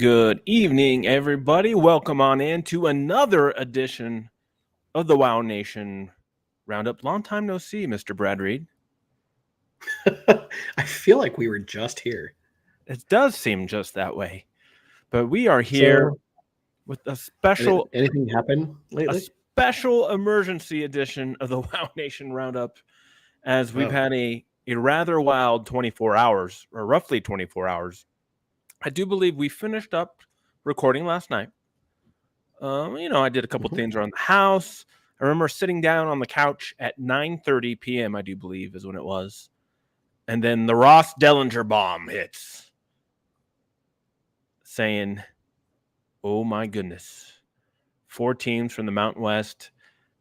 Good evening, everybody. Welcome on in to another edition of the WyoNation Roundup. Long time no see, Mr. Brad Reed. I feel like we were just here. It does seem just that way. But we are here with a special anything happen lately? special emergency edition of the WyoNation Roundup, as we've had a rather wild 24 hours, or roughly 24 hours. I do believe we finished up recording last night. I did a couple things around the house. I remember sitting down on the couch at 9:30 p.m., I do believe is when it was. And then the Ross Dellinger bomb hits, saying, oh my goodness, 4 teams from the Mountain West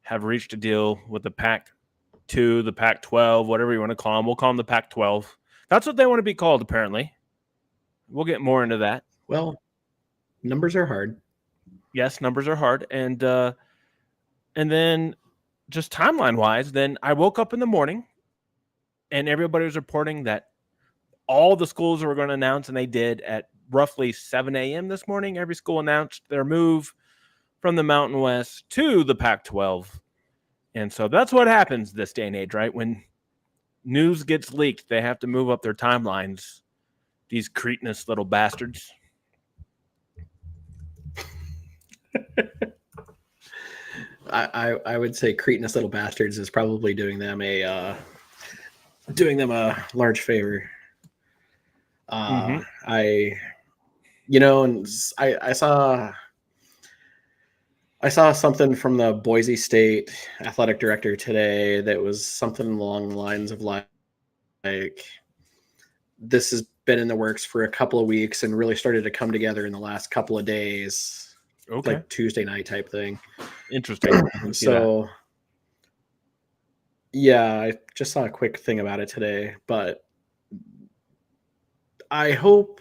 have reached a deal with the Pac-2, the Pac-12, whatever you want to call them. We'll call them the Pac-12. That's what they want to be called, apparently. We'll get more into that. Well, numbers are hard. Yes, numbers are hard. And then just timeline-wise, then I woke up in the morning and everybody was reporting that all the schools were going to announce, and they did at roughly 7 a.m. this morning. Every school announced their move from the Mountain West to the Pac-12. And so that's what happens this day and age, right? When news gets leaked, they have to move up their timelines. These cretinous little bastards. I would say cretinous little bastards is probably doing them a large favor. I saw something from the Boise State athletic director today that was something along the lines of like this has been in the works for a couple of weeks and really started to come together in the last couple of days. Okay. Like Tuesday night type thing. Interesting. So, yeah, I just saw a quick thing about it today, but I hope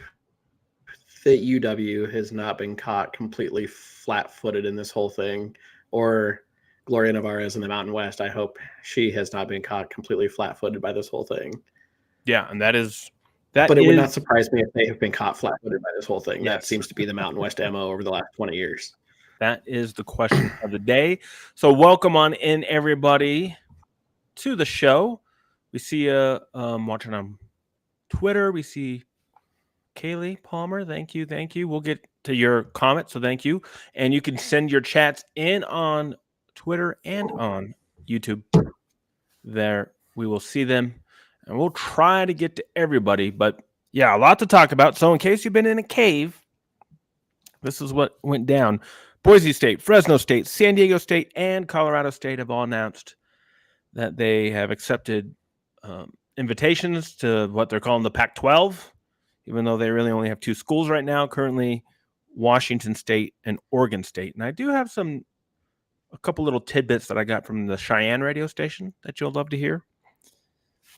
that UW has not been caught completely flat-footed in this whole thing, or Gloria Nevarez in the Mountain West. I hope she has not been caught completely flat-footed by this whole thing. Yeah, and that but it would not surprise me if they have been caught flat-footed by this whole thing. Yes. That seems to be the Mountain West MO over the last 20 years. That is the question of the day. So welcome on in, everybody, to the show. We see you watching on Twitter. We see Kaylee Palmer. Thank you. We'll get to your comments, so thank you. And you can send your chats in on Twitter and on YouTube. There, we will see them. And we'll try to get to everybody. But, yeah, a lot to talk about. So in case you've been in a cave, this is what went down. Boise State, Fresno State, San Diego State, and Colorado State have all announced that they have accepted invitations to what they're calling the Pac-12, even though they really only have 2 schools right now, currently Washington State and Oregon State. And I do have a couple little tidbits that I got from the Cheyenne radio station that you'll love to hear.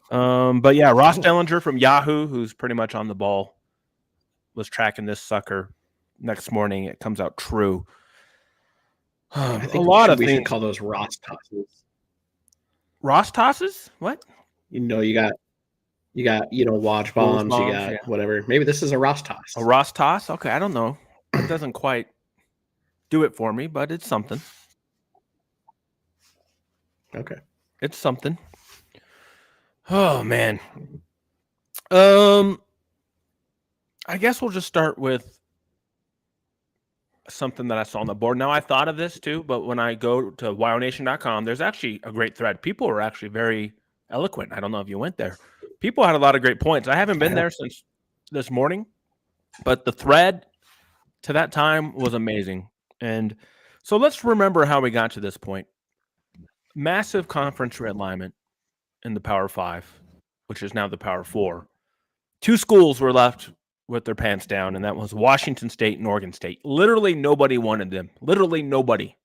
But yeah, Ross Dellinger from Yahoo, who's pretty much on the ball, was tracking this sucker. Next morning, it comes out true. I think we should call those Ross tosses. Ross tosses? What? You got watch bombs, you got whatever. Maybe this is a Ross toss. A Ross toss? Okay, I don't know. It doesn't quite do it for me, but it's something. Okay. It's something. Oh, man. I guess we'll just start with something that I saw on the board. Now, I thought of this too, but when I go to WyoNation.com, there's actually a great thread. People are actually very eloquent. I don't know if you went there. People had a lot of great points. I haven't been there since this morning, but the thread to that time was amazing. And so let's remember how we got to this point. Massive conference realignment in the Power 5, which is now the Power 4. 2 schools were left with their pants down, and that was Washington State and Oregon State. Literally nobody wanted them. Literally nobody.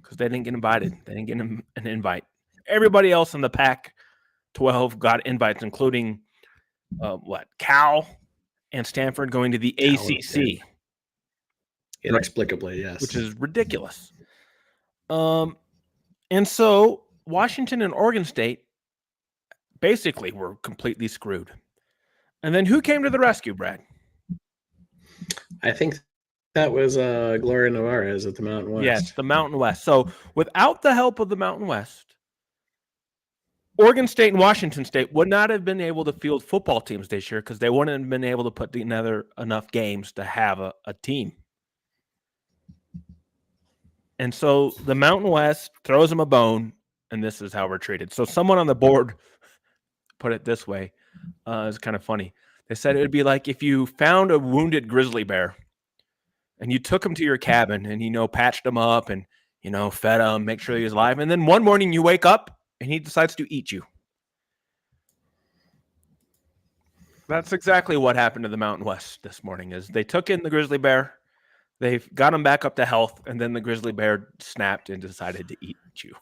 Because they didn't get invited. They didn't get an invite. Everybody else in the Pac-12 got invites, including Cal and Stanford going to the ACC. Inexplicably, yes. Which is ridiculous. And so Washington and Oregon State basically were completely screwed. And then who came to the rescue, Brad? I think that was Gloria Nevarez at the Mountain West. Yes, the Mountain West. So without the help of the Mountain West, Oregon State and Washington State would not have been able to field football teams this year because they wouldn't have been able to put together enough games to have a team. And so the Mountain West throws them a bone, and this is how we're treated. So someone on the board put it this way. It's kind of funny. They said it would be like if you found a wounded grizzly bear and you took him to your cabin and, patched him up and, fed him, make sure he was alive. And then one morning you wake up and he decides to eat you. That's exactly what happened to the Mountain West this morning is they took in the grizzly bear, they got him back up to health, and then the grizzly bear snapped and decided to eat you.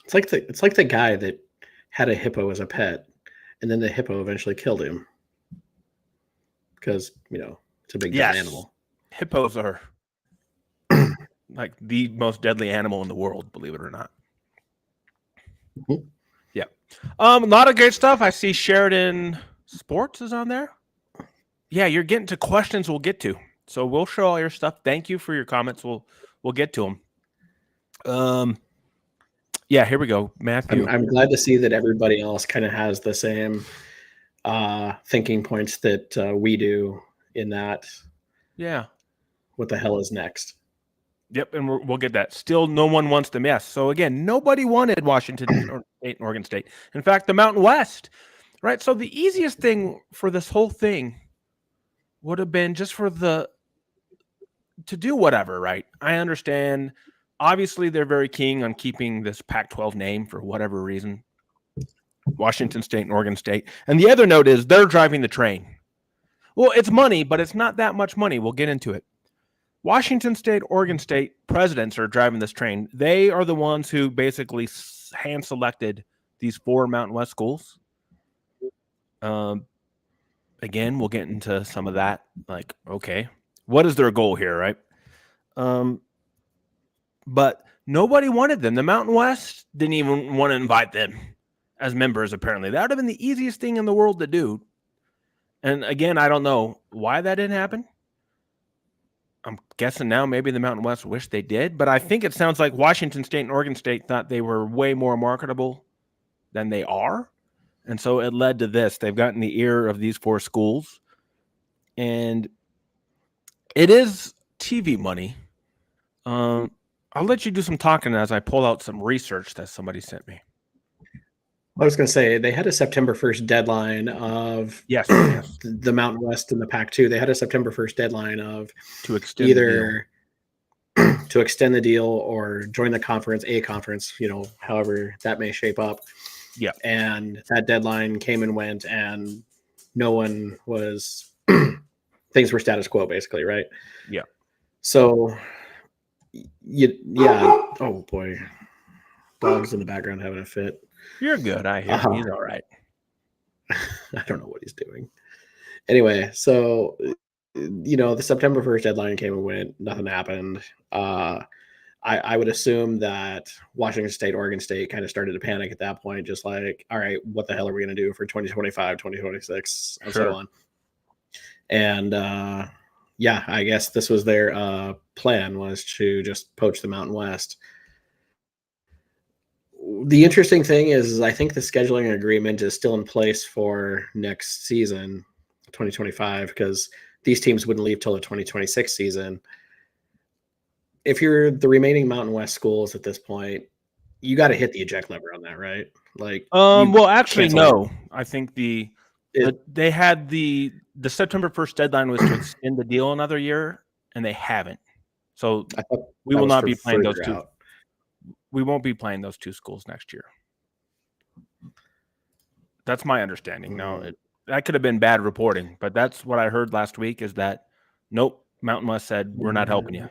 It's like the guy that had a hippo as a pet, and then the hippo eventually killed him because it's a big dead animal. Hippos are like the most deadly animal in the world, believe it or not. Mm-hmm. Yeah. A lot of great stuff. I see Sheridan Sports is on there. Yeah, you're getting to questions we'll get to. So we'll show all your stuff. Thank you for your comments. We'll get to them. Yeah, here we go, Matthew. I'm glad to see that everybody else kind of has the same thinking points that we do in that. Yeah. What the hell is next? Yep, and we'll get that. Still, no one wants them. Yes. So again, nobody wanted Washington State and Oregon State. In fact, the Mountain West, right? So the easiest thing for this whole thing would have been just to do whatever, right? I understand. Obviously, they're very keen on keeping this Pac-12 name for whatever reason. Washington State and Oregon State. And the other note is they're driving the train. Well, it's money, but it's not that much money. We'll get into it. Washington State, Oregon State presidents are driving this train. They are the ones who basically hand-selected these 4 Mountain West schools. Again, we'll get into some of that. Like, okay, what is their goal here, right? But nobody wanted them. The Mountain West didn't even want to invite them as members, apparently. That would have been the easiest thing in the world to do. And again, I don't know why that didn't happen. I'm guessing now maybe the Mountain West wished they did, but I think it sounds like Washington State and Oregon State thought they were way more marketable than they are. And so it led to this. They've gotten the ear of these 4 schools. And it is TV money. I'll let you do some talking as I pull out some research that somebody sent me. I was going to say they had a September 1st deadline of yes. the Mountain West and the Pac-2. They had a September 1st deadline of to extend either to extend the deal or join the conference, however that may shape up. Yeah. And that deadline came and went, and no one was things were status quo basically, right? Yeah. So yeah. Oh boy. Dog's in the background having a fit. You're good. I hear he's all right. I don't know what he's doing. Anyway, so the September 1st deadline came and went. Nothing happened. I would assume that Washington State, Oregon State kind of started to panic at that point, just like, all right, what the hell are we going to do for 2025, 2026, and so on. And I guess this was their plan, was to just poach the Mountain West. The interesting thing is I think the scheduling agreement is still in place for next season, 2025, because these teams wouldn't leave till the 2026 season. If you're the remaining Mountain West schools at this point, you got to hit the eject lever on that, right? Like, well, actually, no. I think they had the September 1st deadline was to extend the deal another year, and they haven't. So we will not be playing those 2. We won't be playing those 2 schools next year. That's my understanding. Now, that could have been bad reporting, but that's what I heard last week is that, nope, Mountain West said, we're not helping you.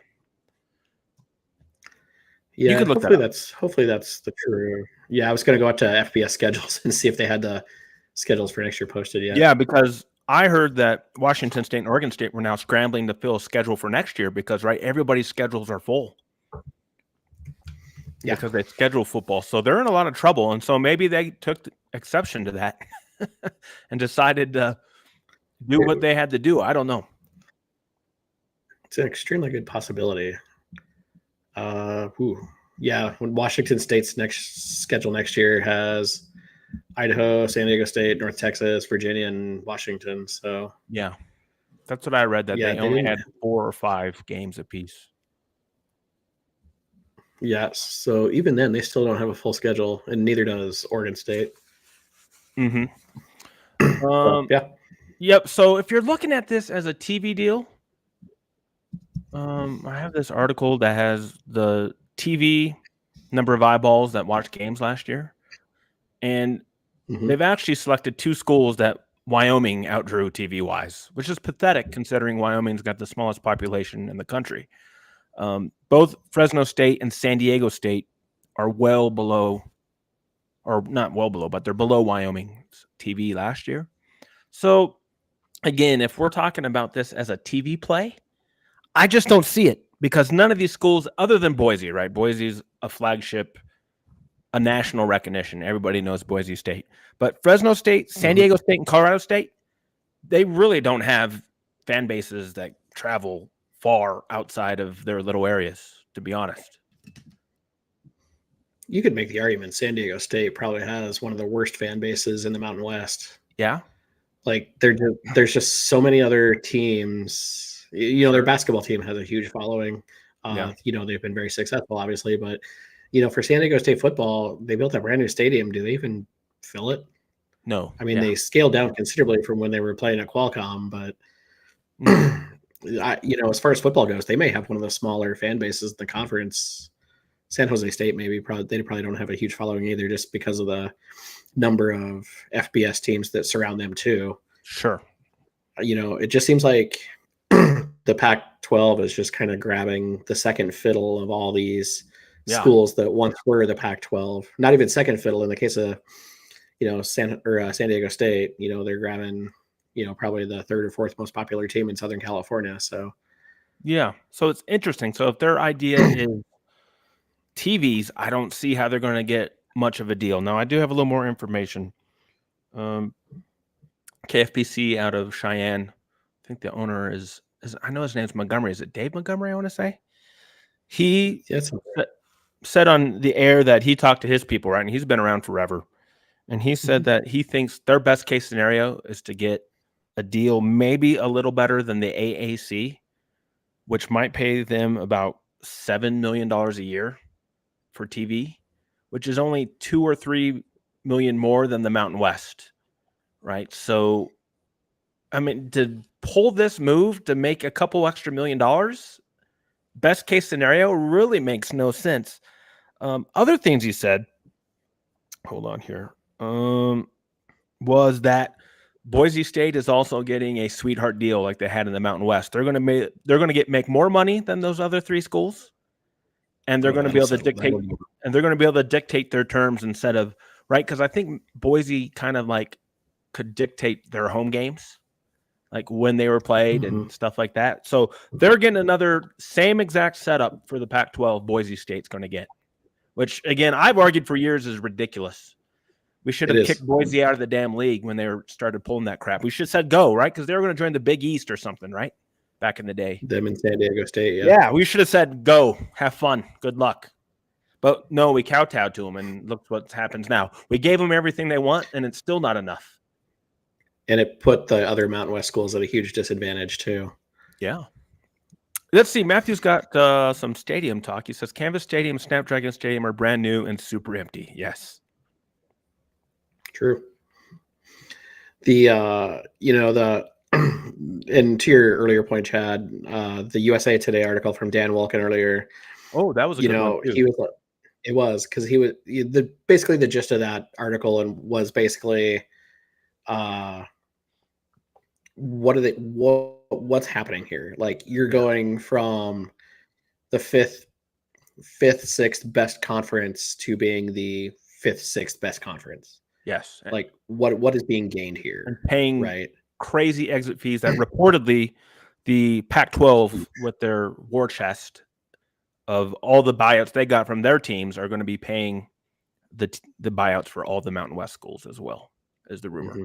Yeah, you could look hopefully that's the true. Yeah, I was going to go out to FBS schedules and see if they had the schedules for next year posted yet. Yeah, because I heard that Washington State and Oregon State were now scrambling to fill a schedule for next year because, right, everybody's schedules are full. Yeah, because they schedule football. So they're in a lot of trouble. And so maybe they took exception to that and decided to do what they had to do. I don't know. It's an extremely good possibility. Yeah, when Washington State's next schedule next year has Idaho, San Diego State, North Texas, Virginia, and Washington. So Yeah, that's what I read, that yeah, they they only didn't. had 4 or 5 games apiece. Yeah, so even then, they still don't have a full schedule, and neither does Oregon State. Mm-hmm. So, yeah. Yep. So if you're looking at this as a TV deal, I have this article that has the TV number of eyeballs that watched games last year, and Mm-hmm. they've actually selected 2 schools that Wyoming outdrew TV wise, which is pathetic considering Wyoming's got the smallest population in the country. Both Fresno State and San Diego State are well below, or not well below, but they're below Wyoming's TV last year. So again, if we're talking about this as a TV play, I just don't see it, because none of these schools, other than Boise, right? Boise's a flagship, a national recognition. Everybody knows Boise State. But Fresno State, San Diego State, and Colorado State, they really don't have fan bases that travel far outside of their little areas, to be honest. You could make the argument San Diego State probably has one of the worst fan bases in the Mountain West. Yeah. Like there's just so many other teams. You know, their basketball team has a huge following. Yeah. You know, they've been very successful, obviously, but for San Diego State football, they built a brand new stadium. Do they even fill it? No. I mean, they scaled down considerably from when they were playing at Qualcomm, but as far as football goes, they may have one of the smaller fan bases in the conference. San Jose State they probably don't have a huge following either, just because of the number of FBS teams that surround them too. Sure. It just seems like the Pac-12 is just kind of grabbing the second fiddle of all these schools that once were the Pac-12. Not even second fiddle in the case of San Diego State. They're grabbing probably the third or fourth most popular team in Southern California. So yeah, so it's interesting. So if their idea is TVs, I don't see how they're going to get much of a deal. Now, I do have a little more information. KFPC out of Cheyenne, I think the owner is I know his name's Montgomery. Is it Dave Montgomery, I want to say? He said on the air that he talked to his people, right? And he's been around forever. And he said that he thinks their best case scenario is to get a deal maybe a little better than the AAC, which might pay them about $7 million a year for TV, which is only 2 or 3 million more than the Mountain West, right? So, I mean, to pull this move to make a couple extra $1 million, best case scenario, really makes no sense. Other things he said, hold on here, was that Boise State is also getting a sweetheart deal like they had in the Mountain West. They're going to make more money than those other 3 schools, and they're going to be able to dictate, and they're going to be able to dictate their terms instead of, right? Because I think Boise kind of like could dictate their home games, like when they were played and stuff like that. So they're getting another same exact setup for the Pac-12 Boise State's going to get, which again, I've argued for years is ridiculous. We should have kicked Boise out of the damn league when they started pulling that crap. We should have said go, right? Because they were going to join the Big East or something, right? Back in the day. Them in San Diego State, yeah. We should have said go, have fun, good luck. But no, we kowtowed to them, and look what happens now. We gave them everything they want, and it's still not enough. And it put the other Mountain West schools at a huge disadvantage too. Yeah. Let's see. Matthew's got some stadium talk. He says Canvas Stadium, Snapdragon Stadium are brand new and super empty. Yes. True. The and to your earlier point, Chad, the USA Today article from Dan Wolken earlier. Oh, that was a good one too. It was because basically the gist of that article and was basically what's happening here? Like you're going from the fifth, sixth best conference to being the fifth, sixth best conference. Yes. Like what is being gained here? And paying crazy exit fees that reportedly the Pac-12 with their war chest of all the buyouts they got from their teams are going to be paying the buyouts for all the Mountain West schools as well, as the rumor.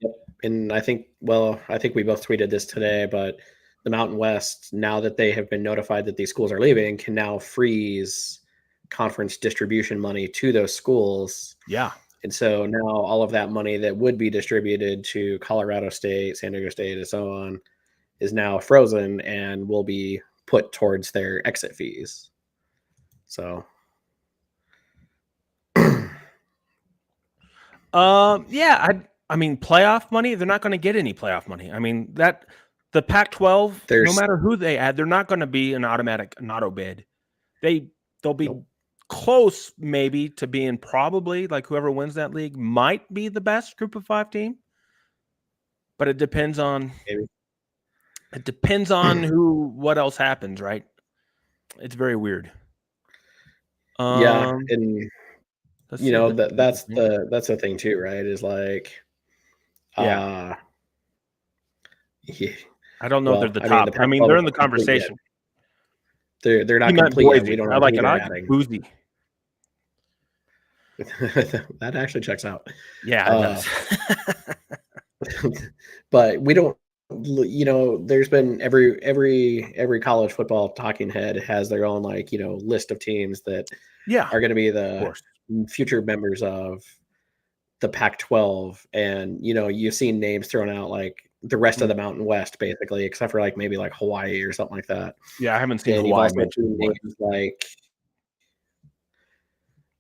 Yep. and I think we both tweeted this today, but the Mountain West, now that they have been notified that these schools are leaving, can now freeze conference distribution money to those schools. Yeah. And so now all of that money that would be distributed to Colorado State, San Diego State, and so on is now frozen and will be put towards their exit fees. So, yeah, I mean, playoff money, they're not going to get any playoff money. I mean, that the Pac-12, no matter who they add, they're not going to be an auto bid. They'll be close maybe to being probably like whoever wins that league might be the best group of 5 team. But it depends on what else happens, right? It's very weird. Yeah, and you know that's the thing too, right? Is like, yeah. I don't know if they're the top. I mean, they're in the conversation. They're not complete yet. We don't know I like who it. they're I like adding. Boozy. That actually checks out. Yeah, it does. But we don't. You know, there's been every college football talking head has their own list of teams that are going to be the future members of the Pac-12, and you've seen names thrown out like the rest of the Mountain West, basically, except for maybe Hawaii or something like that. Yeah, I haven't seen and Hawaii.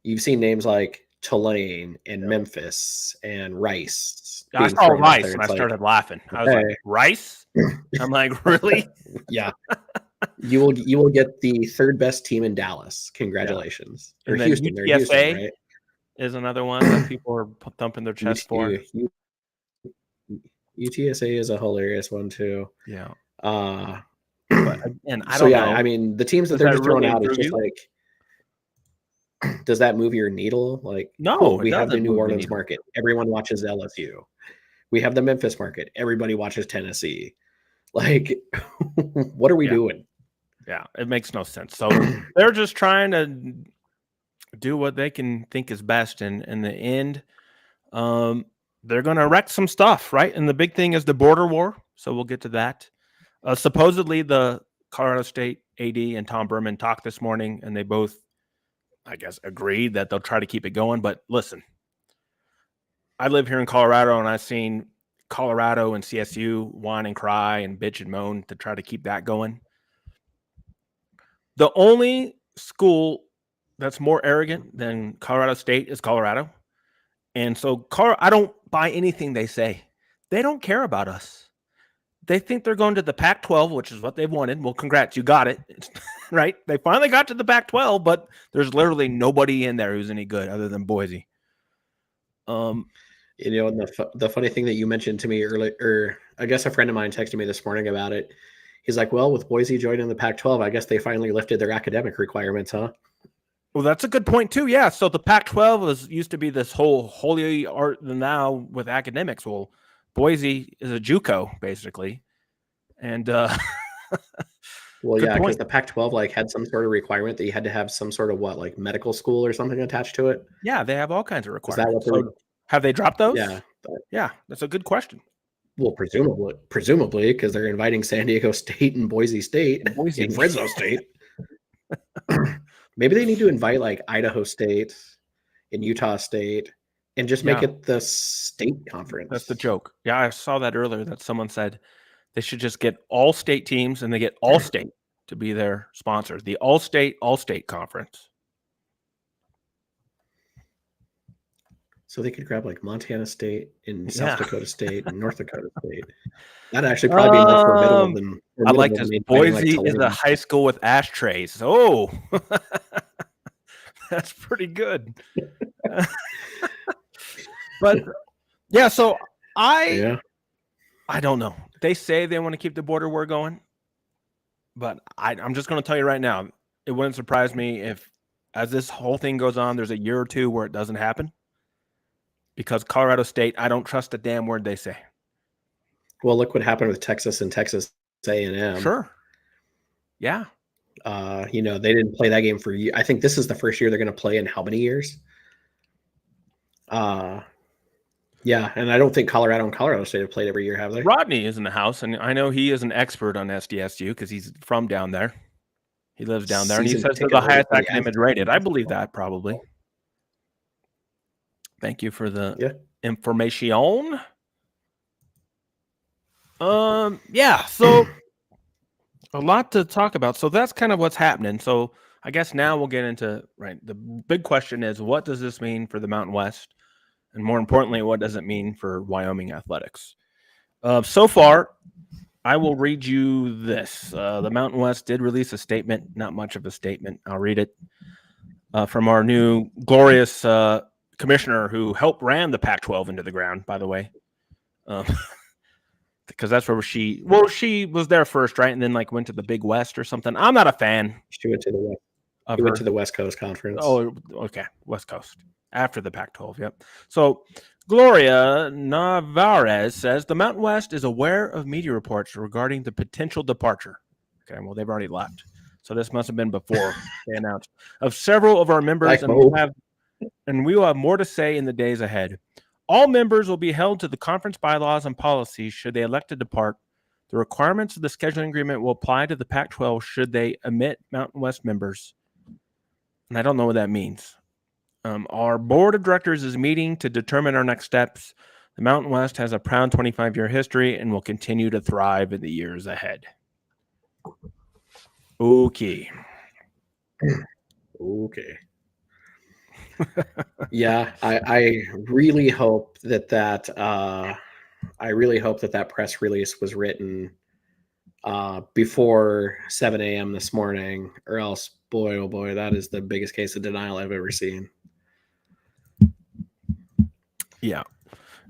You've seen names like Tulane and Memphis and Rice. Yeah, I saw Rice and I started laughing. I was like, Rice? I'm like, really? Yeah. You will get the third best team in Dallas. Congratulations. Yeah. And then Houston, UTSA Houston, right? Is another one that people are thumping their chest for. UTSA is a hilarious one too. Yeah. But, and I don't know. I mean, the teams that they're just throwing out is just like, does that move your needle? Like, no, cool, we have the New Orleans market. Everyone watches LSU. We have the Memphis market. Everybody watches Tennessee. Like, what are we doing? Yeah, it makes no sense. So they're just trying to do what they can think is best. And in the end, they're going to wreck some stuff, right? And the big thing is the border war. So we'll get to that. Supposedly, the Colorado State AD and Tom Berman talked this morning, and they both, I guess, agreed that they'll try to keep it going. But listen, I live here in Colorado, and I've seen Colorado and CSU whine and cry and bitch and moan to try to keep that going. The only school that's more arrogant than Colorado State is Colorado. And so I don't buy anything they say. They don't care about us. They think they're going to the Pac-12, which is what they've wanted. Well, congrats, you got it, right? They finally got to the Pac-12, but there's literally nobody in there who's any good other than Boise. And the funny thing that you mentioned to me earlier, or I guess a friend of mine texted me this morning about it. He's like, well, with Boise joining the Pac-12, I guess they finally lifted their academic requirements, huh? Well, that's a good point too. Yeah. So the Pac-12 used to be this whole holy art now with academics. Well, Boise is a JUCO basically, and well, yeah, because the Pac-12 had some sort of requirement that you had to have some sort of medical school or something attached to it. Yeah, they have all kinds of requirements. Have they dropped those? Yeah, yeah, that's a good question. Well, presumably, because they're inviting San Diego State and Boise State and Fresno State. Maybe they need to invite Idaho State and Utah State and just make it the state conference. That's the joke. Yeah, I saw that earlier that someone said they should just get all state teams and they get all state to be their sponsors. The all state conference. So they could grab Montana State and South Dakota State and North Dakota State. That'd actually probably be more formidable than. I like this. Boise is a high school with ashtrays. Oh, that's pretty good. But yeah, so I don't know. They say they want to keep the border war going, but I'm just going to tell you right now, it wouldn't surprise me if, as this whole thing goes on, there's a year or two where it doesn't happen. Because Colorado State, I don't trust a damn word they say. Well, look what happened with Texas and Texas A&M. Sure. Yeah. They didn't play that game for years. I think this is the first year they're going to play in how many years? Yeah, and I don't think Colorado and Colorado State have played every year, have they? Rodney is in the house, and I know he is an expert on SDSU because he's from down there. He lives down there, and he Season says they're ticket the highest holder for the academic rated. I believe that probably. Thank you for the information. Yeah, so a lot to talk about. So that's kind of what's happening. So I guess now we'll get into the big question is, what does this mean for the Mountain West? And more importantly, what does it mean for Wyoming athletics? So far, I will read you this. The Mountain West did release a statement, not much of a statement. I'll read it from our new glorious commissioner who helped ram the Pac-12 into the ground, by the way. Because that's where she was there first, right? And then went to the Big West or something. I'm not a fan. She went to the West. She went to the West Coast Conference. Oh, okay. West Coast. After the Pac-12, yep. So Gloria Navarez says the Mountain West is aware of media reports regarding the potential departure. Okay, well, they've already left. So this must have been before they announced. Of several of our members, and we will have more to say in the days ahead. All members will be held to the conference bylaws and policies should they elect to depart. The requirements of the scheduling agreement will apply to the Pac-12 should they omit Mountain West members. And I don't know what that means. Our board of directors is meeting to determine our next steps. The Mountain West has a proud 25-year history and will continue to thrive in the years ahead. Okay. Yeah, I really hope that press release was written before 7 a.m. this morning, or else, boy, oh boy, that is the biggest case of denial I've ever seen. Yeah.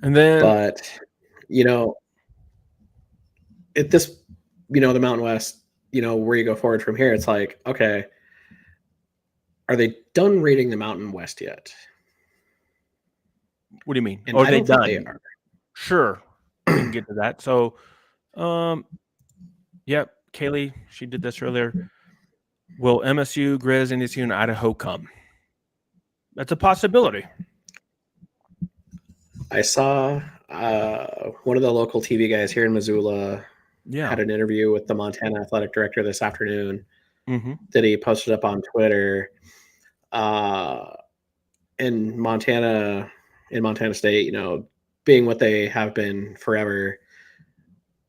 And then, but at this, the Mountain West, where you go forward from here, it's like, okay, are they done rating the Mountain West yet? What do you mean? And I don't think they are. Sure. We can get to that. So, yep, Kaylee, she did this earlier. Will MSU, Grizz, NDSU, and Idaho come? That's a possibility. I saw one of the local TV guys here in Missoula had an interview with the Montana athletic director this afternoon that he posted up on Twitter. In Montana State, being what they have been forever,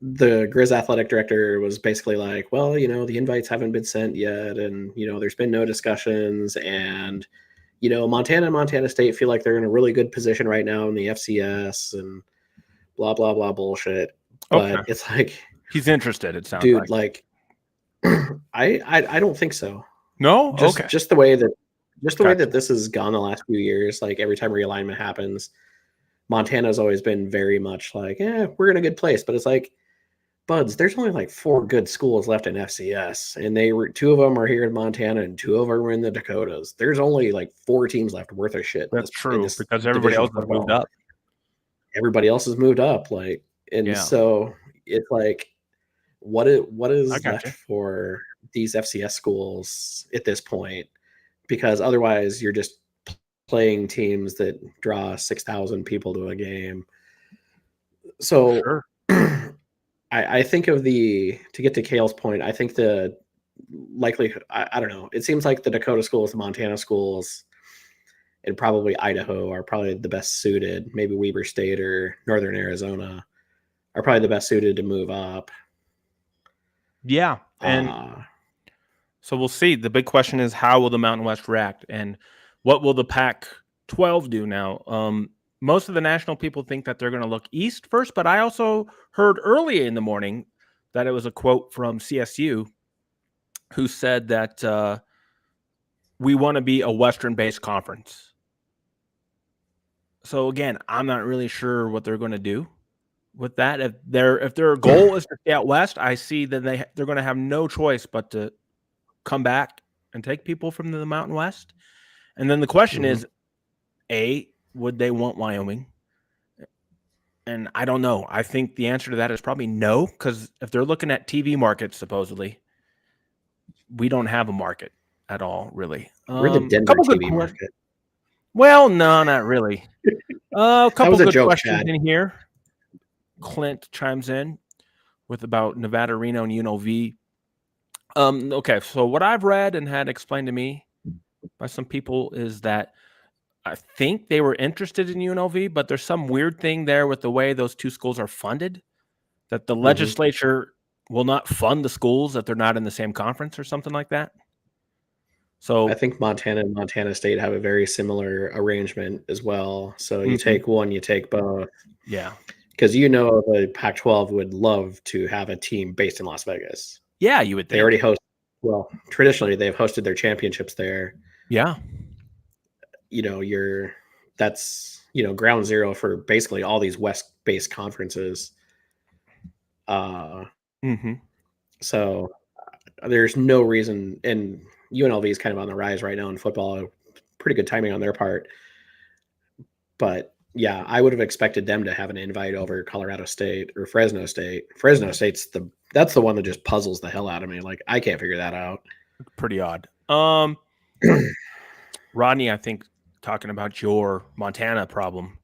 the Grizz athletic director was basically like, well, the invites haven't been sent yet, and there's been no discussions, and Montana and Montana State feel like they're in a really good position right now in the FCS and blah blah blah bullshit. But it's like, he's interested, it sounds like I don't think so. No? Just the way that this has gone the last few years, like every time realignment happens, Montana's always been very much like, we're in a good place. But it's like, buds, there's only like 4 good schools left in FCS, and 2 of them are here in Montana and 2 of them are in the Dakotas. There's only like 4 teams left worth of shit. That's true, because everybody else has moved up. Everybody else has moved up, so it's like, what is left for these FCS schools at this point? Because otherwise, you're just playing teams that draw 6,000 people to a game. So. Sure. I think to get to Kale's point, I think the likelihood, I don't know. It seems like the Dakota schools, the Montana schools, and probably Idaho are probably the best suited. Maybe Weber State or Northern Arizona are probably the best suited to move up. Yeah. And so we'll see. The big question is, how will the Mountain West react? And what will the Pac-12 do now? Most of the national people think that they're going to look east first, but I also heard early in the morning that it was a quote from CSU who said that we want to be a Western-based conference. So again, I'm not really sure what they're going to do with that. If their goal is to stay out west, I see that they're going to have no choice but to come back and take people from the Mountain West. And then the question is, would they want Wyoming? And I don't know. I think the answer to that is probably no, because if they're looking at TV markets, supposedly, we don't have a market at all, really. We're the Denver TV market. Well, no, not really. A That couple was a good joke, questions Chad. in here. Clint chimes in with about Nevada, Reno, and UNLV. Okay, so what I've read and had explained to me by some people is that I think they were interested in UNLV, but there's some weird thing there with the way those two schools are funded, that the legislature will not fund the schools that they're not in the same conference or something like that. So I think Montana and Montana State have a very similar arrangement as well. So you take one, you take both. Yeah. Because the Pac-12 would love to have a team based in Las Vegas. Yeah, you would think. They already host. Well, traditionally they've hosted their championships there. Yeah. That's ground zero for basically all these West-based conferences. So there's no reason, and UNLV is kind of on the rise right now in football. Pretty good timing on their part. But yeah, I would have expected them to have an invite over Colorado State or Fresno State. Fresno State's that's the one that just puzzles the hell out of me. Like, I can't figure that out. Pretty odd. Rodney, I think, talking about your Montana problem,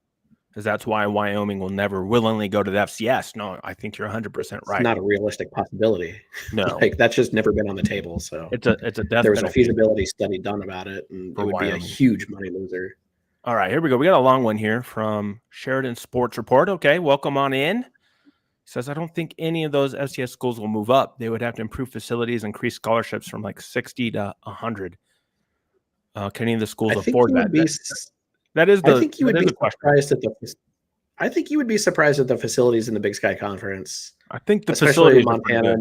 because that's why Wyoming will never willingly go to the FCS. No, I think you're 100% right. It's not a realistic possibility. No, like, that's just never been on the table. So it's a death there was penalty. A feasibility study done about it, and it would Wyoming. be a huge money loser. All right, here we go. We got a long one here from Sheridan Sports Report. Okay, welcome on in. He says, I don't think any of those FCS schools will move up. They would have to improve facilities, increase scholarships from like 60 to 100. Can any of the schools afford that? That is the. I think you would be surprised at the. I think you would be surprised at the facilities in the Big Sky Conference. I think the especially facilities Montana.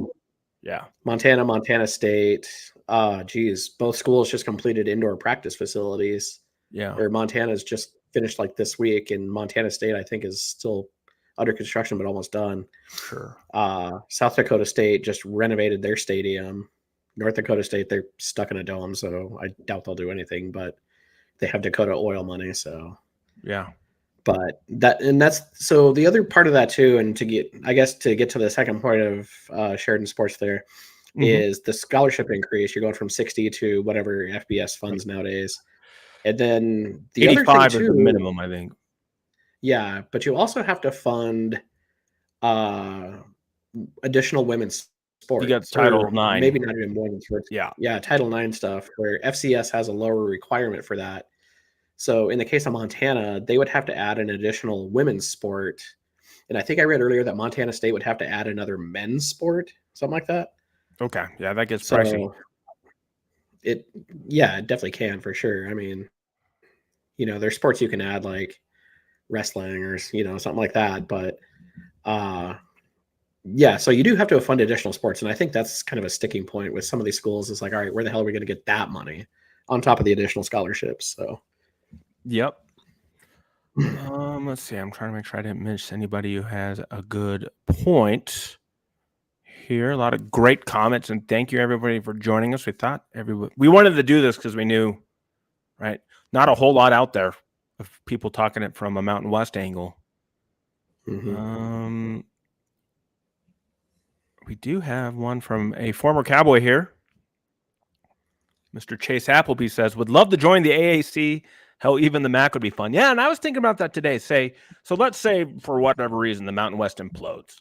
Yeah, Montana State. Both schools just completed indoor practice facilities. Yeah, or Montana's just finished like this week, and Montana State I think is still under construction but almost done. Sure. South Dakota State just renovated their stadium. North Dakota State, they're stuck in a dome, so I doubt they'll do anything, but they have Dakota Oil money, so yeah. But that's so the other part of that too, and to get to the second point of Sheridan Sports there is the scholarship increase. You're going from 60 to whatever FBS funds nowadays. And then the 85 other thing too, is the minimum, I think. Yeah, but you also have to fund additional women's sports. You got Title IX. Maybe not even women's sports. Yeah, Title IX stuff where FCS has a lower requirement for that. So in the case of Montana, they would have to add an additional women's sport. And I think I read earlier that Montana State would have to add another men's sport, something like that. Okay. Yeah, that gets pricey. It definitely can for sure. I mean, there's sports you can add like wrestling or, something like that. But so you do have to fund additional sports. And I think that's kind of a sticking point with some of these schools. Is like, all right, where the hell are we going to get that money on top of the additional scholarships? So. Yep. Let's see. I'm trying to make sure I didn't miss anybody who has a good point here. A lot of great comments, and thank you everybody for joining us. We wanted to do this because we knew, right? Not a whole lot out there of people talking it from a Mountain West angle. We do have one from a former Cowboy here. Mr. Chase Appleby says, would love to join the AAC. Hell, even the MAC would be fun. Yeah, and I was thinking about that today. So let's say for whatever reason the Mountain West implodes,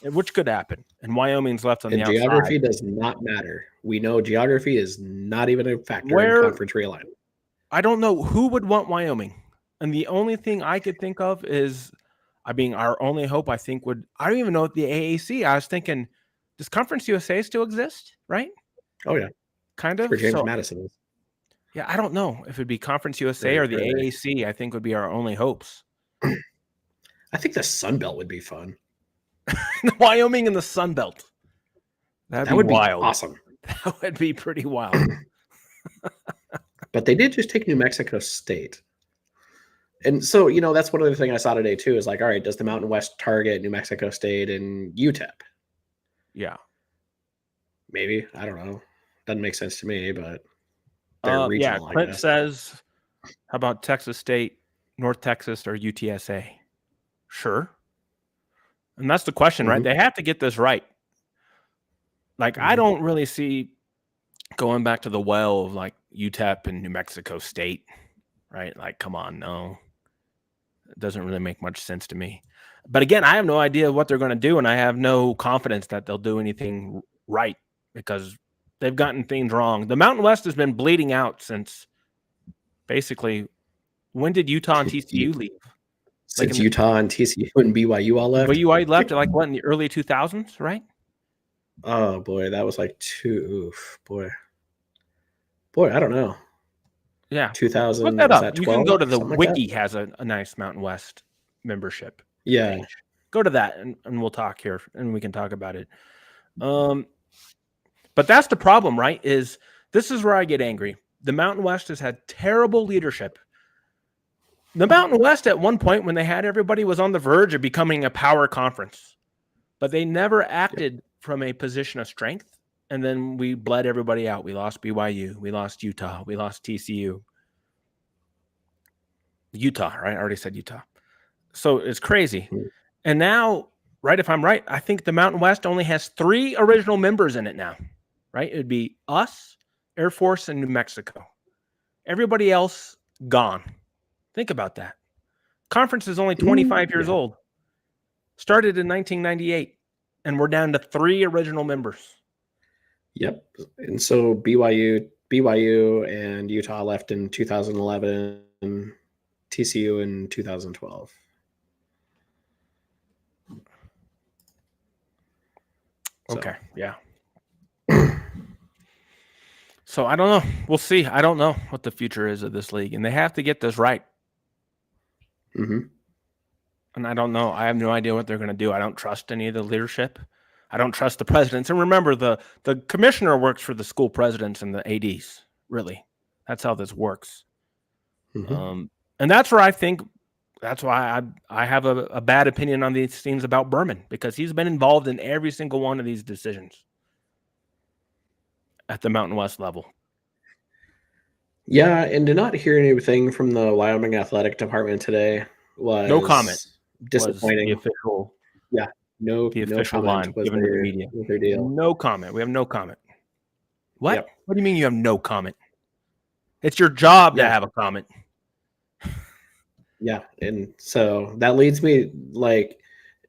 which could happen, and Wyoming's left on the outside. Geography does not matter. We know geography is not even a factor in conference realignment. I don't know who would want Wyoming, and the only thing I could think of is, our only hope I don't even know what the AAC. I was thinking, does Conference USA still exist? Right? Oh yeah, kind of. Where James Madison is. Yeah, I don't know if it'd be Conference USA or the AAC. I think would be our only hopes. I think the Sun Belt would be fun. Wyoming and the Sun Belt. That would be wild. Awesome. That would be pretty wild. But they did just take New Mexico State. And so, that's one other thing I saw today too, is like, all right, does the Mountain West target New Mexico State and UTEP? Yeah. Maybe. I don't know. Doesn't make sense to me, but they're regional. Clint says, how about Texas State, North Texas, or UTSA? Sure. And that's the question, right? They have to get this right. Like, I don't really see going back to the well of like UTEP and New Mexico State. right? Like, come on, no. It doesn't really make much sense to me. But again, I have no idea what they're going to do, and I have no confidence that they'll do anything right because they've gotten things wrong. The Mountain West has been bleeding out since basically when did Utah and TCU leave? Since Utah and TCU and BYU all left. BYU left like what in the early 2000s, right? Oh boy, that was like boy, I don't know. Yeah, 2000. look that Was up. that You 12? can go to the Something like wiki that? has a nice Mountain West membership. Yeah. Page. Go to that and we'll talk here and we can talk about it. But that's the problem, right? Is this is where I get angry. The Mountain West has had terrible leadership. The Mountain West at one point when they had everybody was on the verge of becoming a power conference, but they never acted from a position of strength. And then we bled everybody out. We lost BYU. We lost Utah. We lost TCU. Utah, right? I already said Utah. So it's crazy. And now, right, if I'm right, I think the Mountain West only has 3 original members in it now, right? It would be us, Air Force, and New Mexico. Everybody else gone. Think about that. Conference is only 25 years old. Started in 1998, and we're down to 3 original members. Yep. And so BYU and Utah left in 2011, TCU in 2012. Okay, yeah. So I don't know. We'll see. I don't know what the future is of this league, and they have to get this right. Mm-hmm. And I don't know. I have no idea what they're going to do. I don't trust any of the leadership. I don't trust the presidents. And remember, the commissioner works for the school presidents and the ADs. Really, that's how this works. Mm-hmm. And that's where I think that's why I have a bad opinion on these things about Berman, because he's been involved in every single one of these decisions at the Mountain West level. Yeah, and to not hear anything from the Wyoming athletic department today was no comment. Disappointing. Was the official, no official comment line was given to the media. Their deal. No comment. We have no comment. What? Yep. What do you mean you have no comment? It's your job to have a comment. Yeah, and so that leads me, like,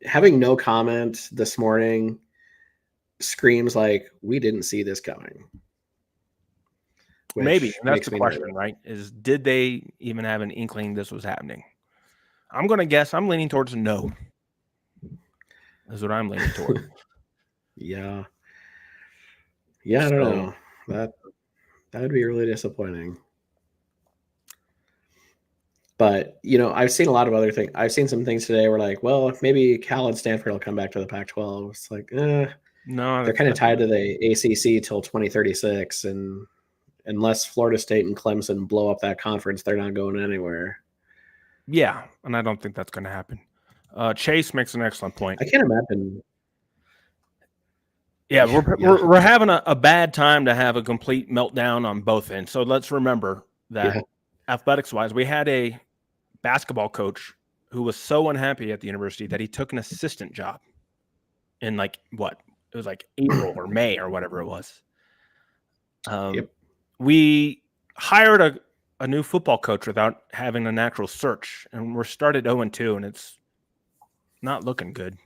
having no comment this morning screams like we didn't see this coming. Maybe. And that's the question, right? Is did they even have an inkling this was happening? I'm going to guess I'm leaning towards no. That's what I'm leaning towards. Yeah, I don't know. That would be really disappointing. But, I've seen a lot of other things. I've seen some things today where, like, well, maybe Cal and Stanford will come back to the Pac-12. It's like, no, they're kind of tied to the ACC till 2036, and unless Florida State and Clemson blow up that conference, they're not going anywhere. Yeah, and I don't think that's going to happen. Chase makes an excellent point. I can't imagine. Yeah, we're having a bad time to have a complete meltdown on both ends. So let's remember that athletics-wise, we had a basketball coach who was so unhappy at the university that he took an assistant job in it was like April or May or whatever it was. We hired a new football coach without having a natural search, and we're started 0-2, and it's not looking good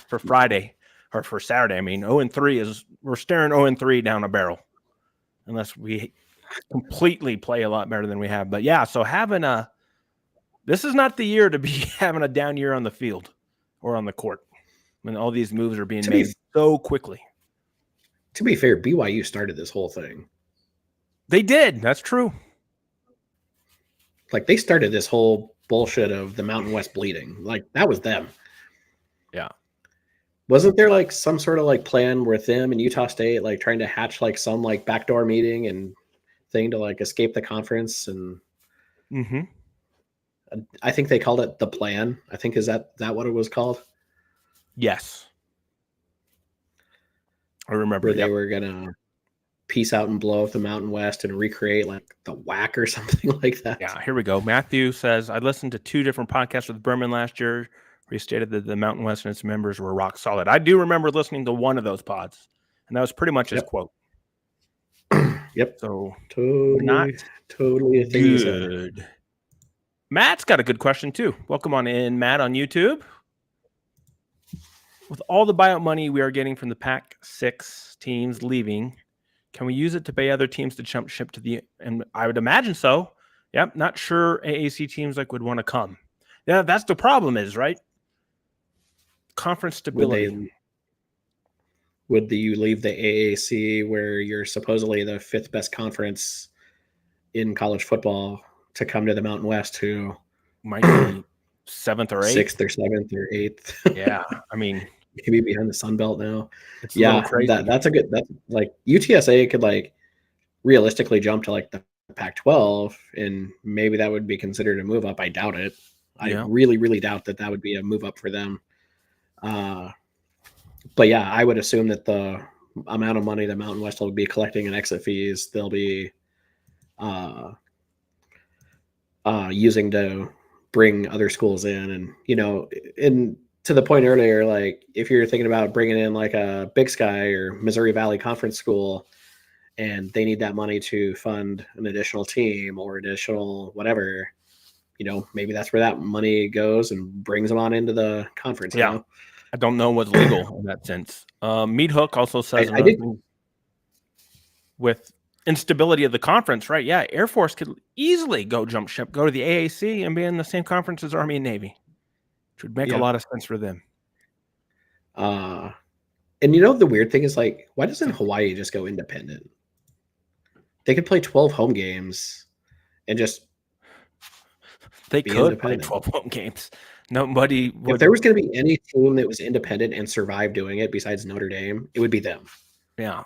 for Friday or for Saturday. I mean, 0-3 we're staring 0-3 down a barrel unless we completely play a lot better than we have. But yeah, so this is not the year to be having a down year on the field or on the court when all these moves are being made so quickly. To be fair, BYU started this whole thing. They did. That's true. Like, they started this whole bullshit of the Mountain West bleeding. Like, that was them. Yeah. Wasn't there like some sort of like plan with them and Utah State, like trying to hatch like some like backdoor meeting and thing to like escape the conference? And I think they called it the plan. I think is that what it was called? Yes. I remember. Where they were gonna peace out and blow up the Mountain West and recreate like the WAC or something like that. Yeah, here we go. Matthew says, I listened to 2 different podcasts with Berman last year where he stated that the Mountain West and its members were rock solid. I do remember listening to one of those pods, and that was pretty much his quote. Yep. So not Totally a thing you said. good. Matt's got a good question too. Welcome on in, Matt, on YouTube. With all the buyout money we are getting from the Pac-6 teams leaving, can we use it to pay other teams to jump ship to the? And I would imagine so. Yep. Not sure AAC teams like would want to come. Yeah, that's the problem is, right? Conference stability. Would you leave the AAC where you're supposedly the 5th best conference in college football to come to the Mountain West, who might be 7th or 8th, 6th or 7th or 8th? Yeah, I mean, maybe behind the Sun Belt now. It's a little crazy. That's like UTSA could like realistically jump to like the Pac-12, and maybe that would be considered a move up. I doubt it. I really, really doubt that would be a move up for them. But yeah, I would assume that the amount of money the Mountain West will be collecting in exit fees, they'll be using to bring other schools in. And, and to the point earlier, like if you're thinking about bringing in like a Big Sky or Missouri Valley Conference school, and they need that money to fund an additional team or additional whatever, maybe that's where that money goes and brings them on into the conference. Yeah. I don't know what's legal in that sense. Meat Hook also says with instability of the conference, right? Yeah, Air Force could easily go jump ship, go to the AAC and be in the same conference as Army and Navy, which would make a lot of sense for them. And the weird thing is, like, why doesn't Hawaii just go independent? They could play 12 home games and just they could play 12 home games. Nobody would. If there was going to be any team that was independent and survived doing it besides Notre Dame, it would be them. Yeah.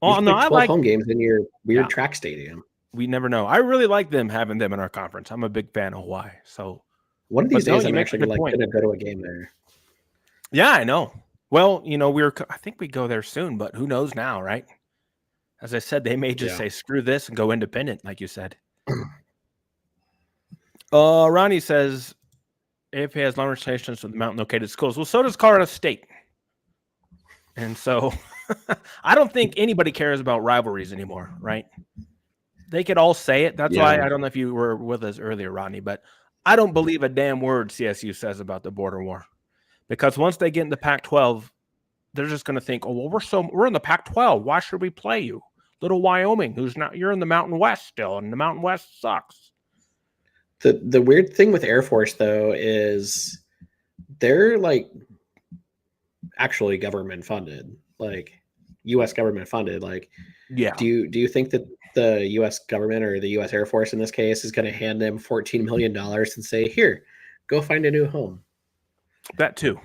Oh, no, 12 home games in your weird track stadium. We never know. I really like having them in our conference. I'm a big fan of Hawaii. So one of these days, I'm actually going to go to a game there. Yeah, I know. Well, I think we go there soon, but who knows now, right? As I said, they may just say, screw this and go independent, like you said. Ronnie says, AFA has long relations with mountain located schools. Well, so does Colorado State. And so I don't think anybody cares about rivalries anymore, right? They could all say it. That's why I don't know if you were with us earlier, Rodney, but I don't believe a damn word CSU says about the border war. Because once they get in the Pac-12, they're just going to think, oh, well, we're in the Pac-12. Why should we play you? Little Wyoming, you're in the Mountain West still, and the Mountain West sucks. The weird thing with Air Force, though, is they're like actually government funded, like U.S. government funded. Like, do you think that the U.S. government or the U.S. Air Force in this case is going to hand them $14 million and say, here, go find a new home? That too.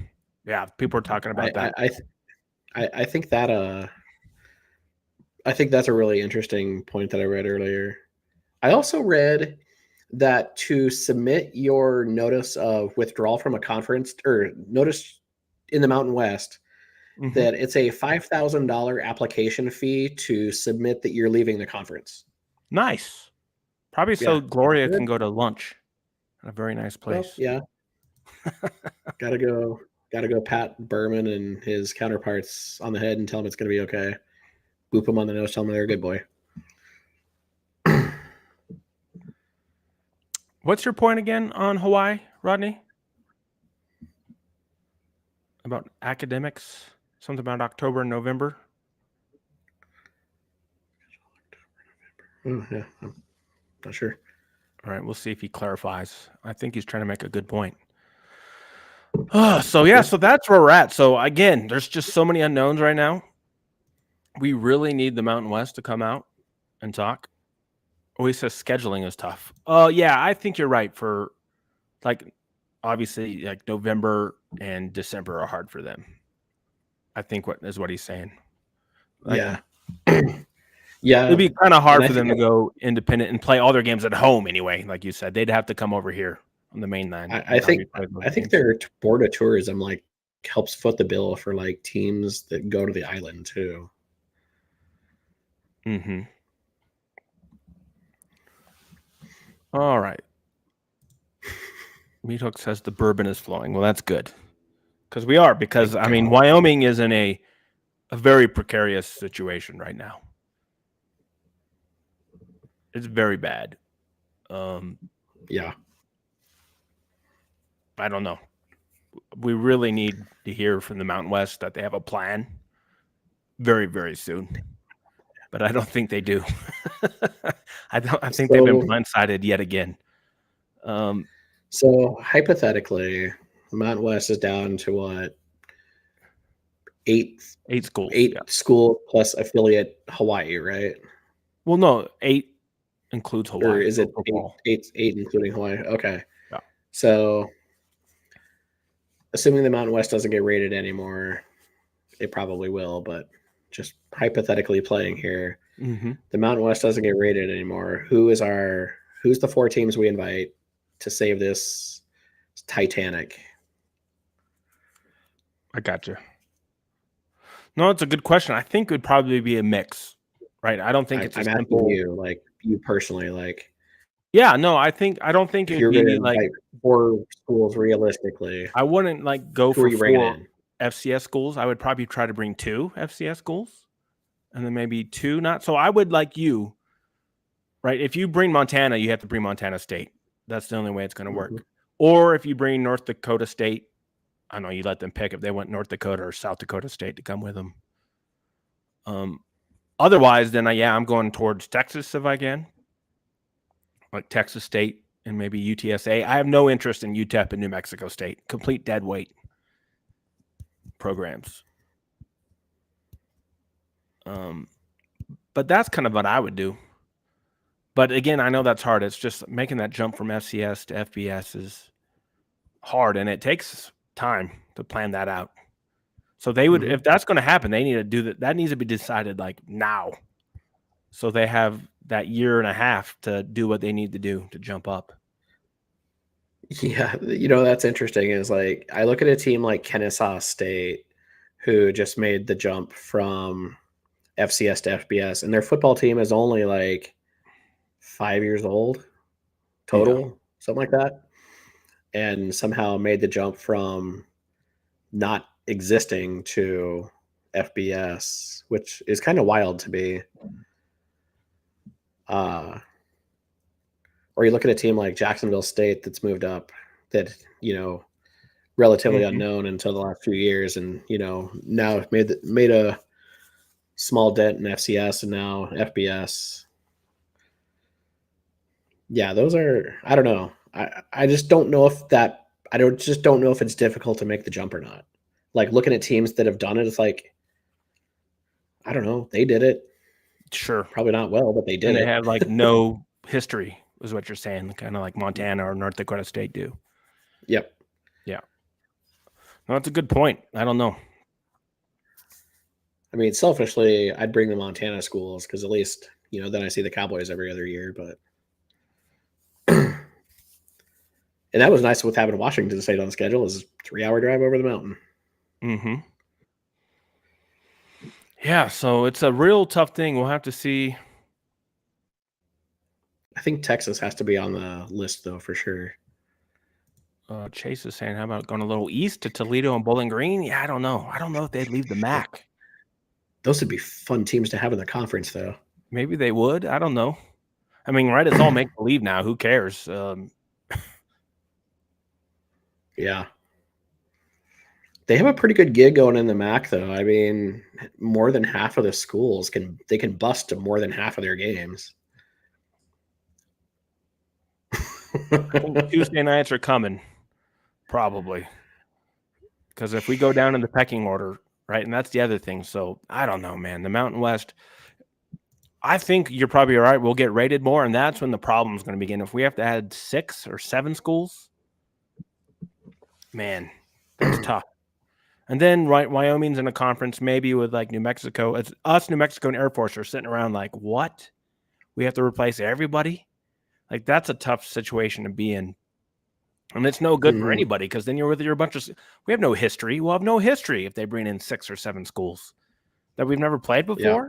Yeah, people are talking about that. I think that I think that's a really interesting point that I read earlier. I also read that to submit your notice of withdrawal from a conference or notice in the Mountain West, that it's a $5,000 application fee to submit that you're leaving the conference. Nice. Probably so Gloria can go to lunch at a very nice place. Well, Gotta go pat Berman and his counterparts on the head and tell them it's going to be okay. Boop them on the nose, tell them they're a good boy. What's your point again on Hawaii, Rodney? About academics? Something about October and November? Yeah, I'm not sure. All right, we'll see if he clarifies. I think he's trying to make a good point. So that's where we're at. So again, there's just so many unknowns right now. We really need the Mountain West to come out and talk. He says scheduling is tough. I think you're right. For like, obviously, like November and December are hard for them. I think what he's saying. Like, it'd be kind of hard for them to go independent and play all their games at home anyway. Like you said, they'd have to come over here on the mainland. I think their board of tourism like helps foot the bill for like teams that go to the island too. Mm-hmm. All right. Meat Hook says the bourbon is flowing. Well, that's good. Because we are. Because, I mean, Wyoming is in a very precarious situation right now. It's very bad. Um, Yeah. I don't know. We really need to hear from the Mountain West that they have a plan very, very soon. But I don't think they do. I think they've been So, blindsided yet again. Um, so hypothetically, Mountain West is down to what, eight 8 schools. Yeah. eight schools plus affiliate Hawaii, right? Well, no, 8 includes Or Hawaii is for it football. eight including Hawaii? Okay. Yeah. So assuming the Mountain West doesn't get rated anymore, it probably will, but just hypothetically playing here, Mm-hmm. the Mountain West doesn't get rated anymore. Who's the 4 teams we invite to save this Titanic? I got you. No, it's a good question. I think it would probably be a mix, right? I don't think it's a I'm asking simple. you, like you personally, like Yeah, no, I don't think it if would you're going to be like invite 4 schools realistically, I wouldn't like go who are for you bringing 4 in? FCS schools. I would probably try to bring 2 FCS schools and then maybe 2 not. So I would like you, right? If you bring Montana, you have to bring Montana State. That's the only way it's going to Mm-hmm. work. Or if you bring North Dakota State, I know you let them pick if they want North Dakota or South Dakota State to come with them. Otherwise, then I'm going towards Texas if I can, like Texas State and maybe UTSA. I have no interest in UTEP and New Mexico State. Complete dead weight programs. But that's kind of what I would do. But again, I know that's hard. It's just making that jump from FCS to FBS is hard, and it takes time to plan that out. So they would, if that's going to happen, they need to do that. That needs to be decided like now. So they have that year and a half to do what they need to do to jump up. Yeah, that's interesting is like I look at a team like Kennesaw State who just made the jump from FCS to FBS, and their football team is only like 5 years old total, something like that, and somehow made the jump from not existing to FBS, which is kind of wild to me. Or you look at a team like Jacksonville State that's moved up, that relatively unknown until the last few years, and now made a small dent in FCS and now FBS. Yeah, those are, I don't know. I just don't know if don't know if it's difficult to make the jump or not. Like looking at teams that have done it, it's like, I don't know, they did it. Sure. Probably not well, but they did And it. they have like no history, is what you're saying, kind of like Montana or North Dakota State do. Yep. Yeah. No, that's a good point. I don't know. I mean, selfishly, I'd bring the Montana schools because at least, then I see the Cowboys every other year. But and that was nice with having Washington State on the schedule. Is a 3-hour drive over the mountain. Mm-hmm. Yeah, so it's a real tough thing. We'll have to see. I think Texas has to be on the list, though, for sure. Chase is saying, how about going a little east to Toledo and Bowling Green? Yeah, I don't know. I don't know if they'd leave the MAC. Those would be fun teams to have in the conference, though. Maybe they would. I don't know. I mean, right, it's all make-believe now. Who cares? Yeah. They have a pretty good gig going in the MAC, though. I mean, more than half of the schools can bust to more than half of their games. I think Tuesday nights are coming, probably. Because if we go down in the pecking order, right, and that's the other thing. So I don't know, man. The Mountain West, I think you're probably right. We'll get rated more, and that's when the problem's going to begin. If we have to add 6 or 7 schools, man, that's tough. And then, right, Wyoming's in a conference, maybe with like New Mexico. It's us, New Mexico, and Air Force are sitting around like, what? We have to replace everybody? Like, that's a tough situation to be in. And it's no good for anybody because then you're with your bunch of. We have no history. We'll have no history if they bring in 6 or 7 schools that we've never played before. Yeah.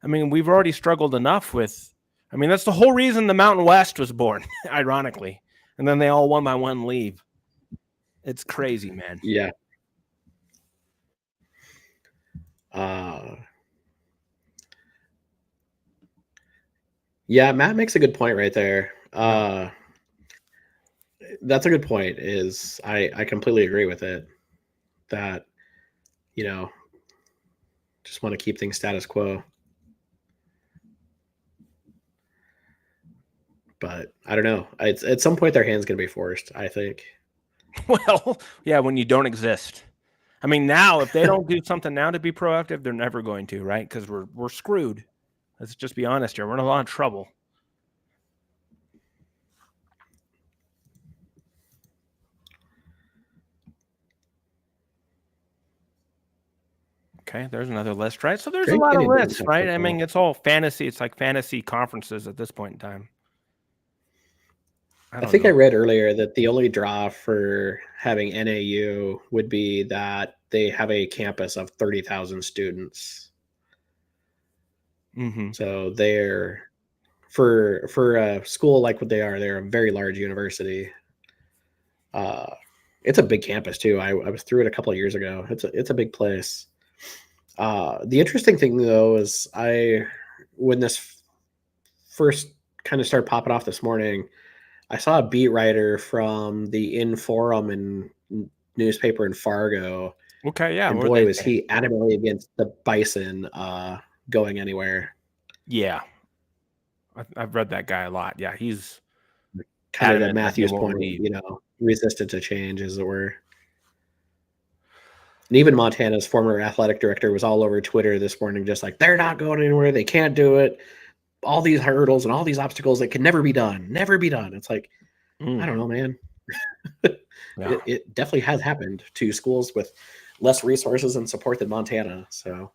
I mean, we've already struggled enough with. I mean, that's the whole reason the Mountain West was born, ironically. And then they all one by one leave. It's crazy, man. Yeah. Yeah, Matt makes a good point right there. That's a good point. Is I completely agree with it. That just want to keep things status quo. But I don't know. At some point, their hand's going to be forced, I think. Well, yeah, when you don't exist. I mean, now if they don't do something now to be proactive, they're never going to, right? Because we're screwed. Let's just be honest here. We're in a lot of trouble. Okay, there's another list, right? So there's Grand a lot of Canyon doesn't lists, have right? I football. mean, it's all fantasy. It's like fantasy conferences at this point in time. I don't think know. I read earlier that the only draw for having NAU would be that they have a campus of 30,000 students. Mm-hmm. So they're for a school like what they're a very large university. It's a big campus too. I was through it a couple of years ago. It's a big place. The interesting thing though is when this first kind of started popping off this morning, I saw a beat writer from the Forum and newspaper in Fargo, Okay, yeah. and What are boy they was saying? he adamantly against the Bison going anywhere. Yeah, I've read that guy a lot. Yeah, he's Kind of to adamant that they Matthew's won't point, leave. resistant to change, as it were. And even Montana's former athletic director was all over Twitter this morning, just like, they're not going anywhere. They can't do it. All these hurdles and all these obstacles that can never be done. Never be done. It's like, I don't know, man. Yeah. It definitely has happened to schools with less resources and support than Montana. So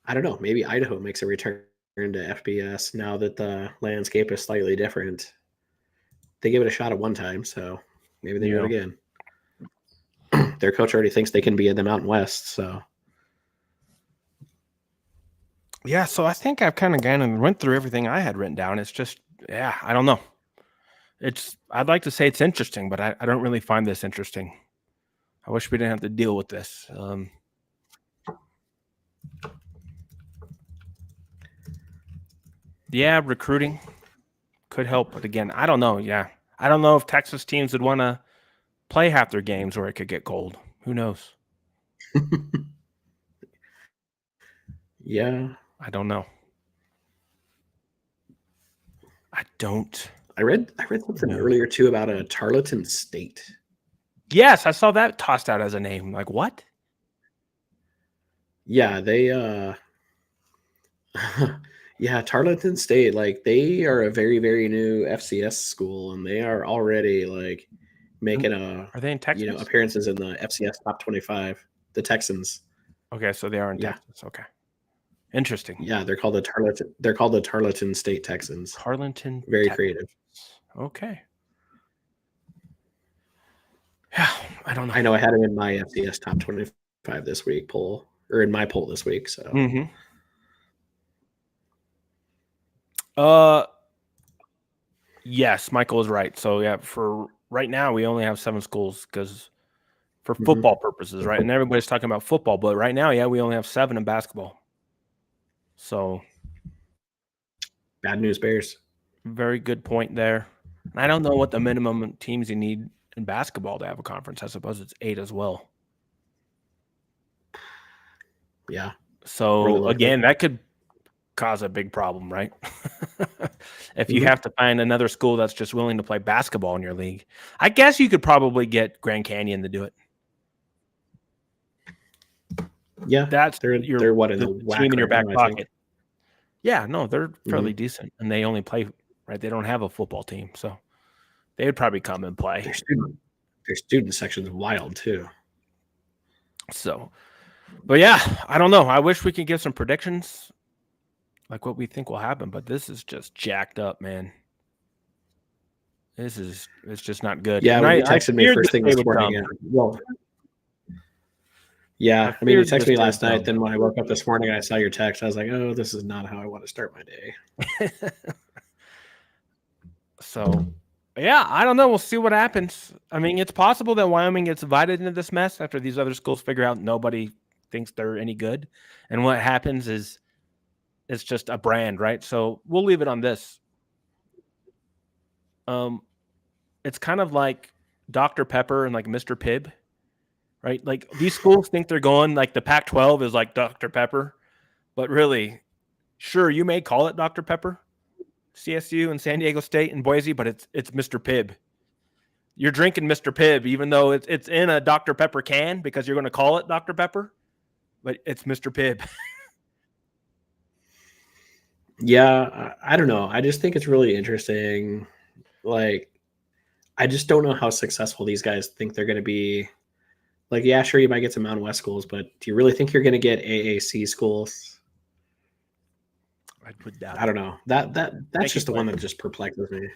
I don't know. Maybe Idaho makes a return to FBS now that the landscape is slightly different. They gave it a shot at one time, so maybe they do it again. Their coach already thinks they can be in the Mountain West, so. Yeah, so I think I've kind of went through everything I had written down. It's just, yeah, I don't know. I'd like to say it's interesting, but I don't really find this interesting. I wish we didn't have to deal with this. Yeah, recruiting could help, but again, I don't know. Yeah, I don't know if Texas teams would want to play half their games or it could get cold. Who knows? Yeah. I don't know. I read something earlier too about a Tarleton State. Yes, I saw that tossed out as a name. Like what? Yeah, they yeah, Tarleton State, like they are a very, very new FCS school, and they are already like making Are they in Texas? appearances in the FCS top 25. The Texans. Okay, so they are in Texas. Okay, interesting. Yeah, they're called the Tarleton State Texans. Tarleton. Very Texas. creative. Okay. Yeah, I don't know. I know I had him in my FCS top 25 this week poll, or in my poll this week. So. Mm-hmm. Yes, Michael is right. So yeah, for right now we only have 7 schools because for football purposes, right? And everybody's talking about football, but right now, yeah, we only have 7 in basketball. So Bad news Bears. Very good point there. I don't know what the minimum teams you need in basketball to have a conference. I suppose it's 8 as well. Yeah. So again, that could cause a big problem, right? If you have to find another school that's just willing to play basketball in your league. I guess you could probably get Grand Canyon to do it. Yeah, that's they're what in the team in your back pocket. Yeah, no, they're fairly Mm-hmm. decent, and they only play right. They don't have a football team, so they would probably come and play. Their student section's wild too. So, but yeah, I don't know. I wish we could get some predictions, like what we think will happen. But this is just jacked up, man. It's just not good. Yeah, And when I you texted me feared first thing they this would morning, come. well, yeah, I mean, you feared texted this me day last would night. come. Then when I woke up this morning, I saw your text. I was like, oh, this is not how I want to start my day. So, yeah, I don't know. We'll see what happens. I mean, it's possible that Wyoming gets invited into this mess after these other schools figure out nobody thinks they're any good. And what happens is It's just a brand, right? So we'll leave it on this. It's kind of like Dr. Pepper and like Mr. Pibb, right? Like these schools think they're going like the Pac-12 is like Dr. Pepper, but really, sure, you may call it Dr. Pepper, CSU and San Diego State and Boise, but it's Mr. Pibb. You're drinking Mr. Pibb, even though it's in a Dr. Pepper can because you're going to call it Dr. Pepper, but it's Mr. Pibb. Yeah, I don't know. I just think it's really interesting. Like, I just don't know how successful these guys think they're going to be. Like, yeah, sure, you might get some Mountain West schools, but do you really think you're going to get AAC schools? I would doubt. I don't know. That's just the one that just perplexes me.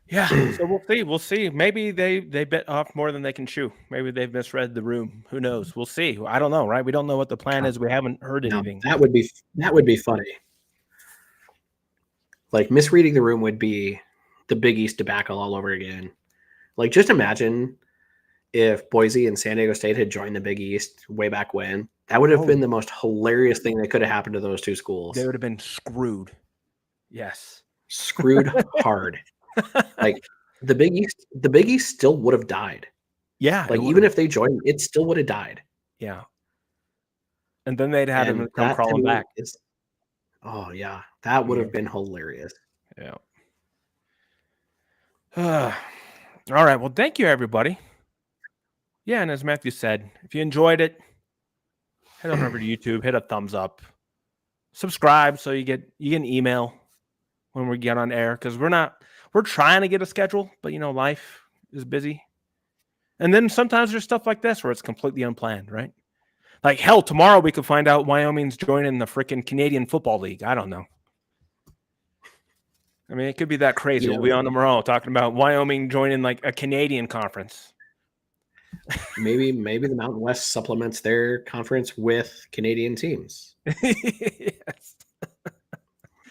Yeah, so we'll see. We'll see. Maybe they bit off more than they can chew. Maybe they've misread the room. Who knows? We'll see. I don't know, right? We don't know what the plan is. We haven't heard anything. That would be funny. Like, misreading the room would be the Big East debacle all over again. Like, just imagine if Boise and San Diego State had joined the Big East way back when. That would have been the most hilarious thing that could have happened to those two schools. They would have been screwed. Yes. Screwed hard. Like, the Big East still would have died. Yeah. Like, even if they joined, it still would have died. Yeah. And then they'd had them come crawling back. Oh, yeah. That would have been hilarious. Yeah. All right. Well, thank you, everybody. Yeah, and as Matthew said, if you enjoyed it, head on over to YouTube, hit a thumbs up, subscribe so you get an email when we get on air, because we're trying to get a schedule, but life is busy. And then sometimes there's stuff like this where it's completely unplanned, right? Like, hell, tomorrow we could find out Wyoming's joining the freaking Canadian Football League. I don't know. I mean, it could be that crazy. We'll be on tomorrow talking about Wyoming joining like a Canadian conference. Maybe the Mountain West supplements their conference with Canadian teams. Yes.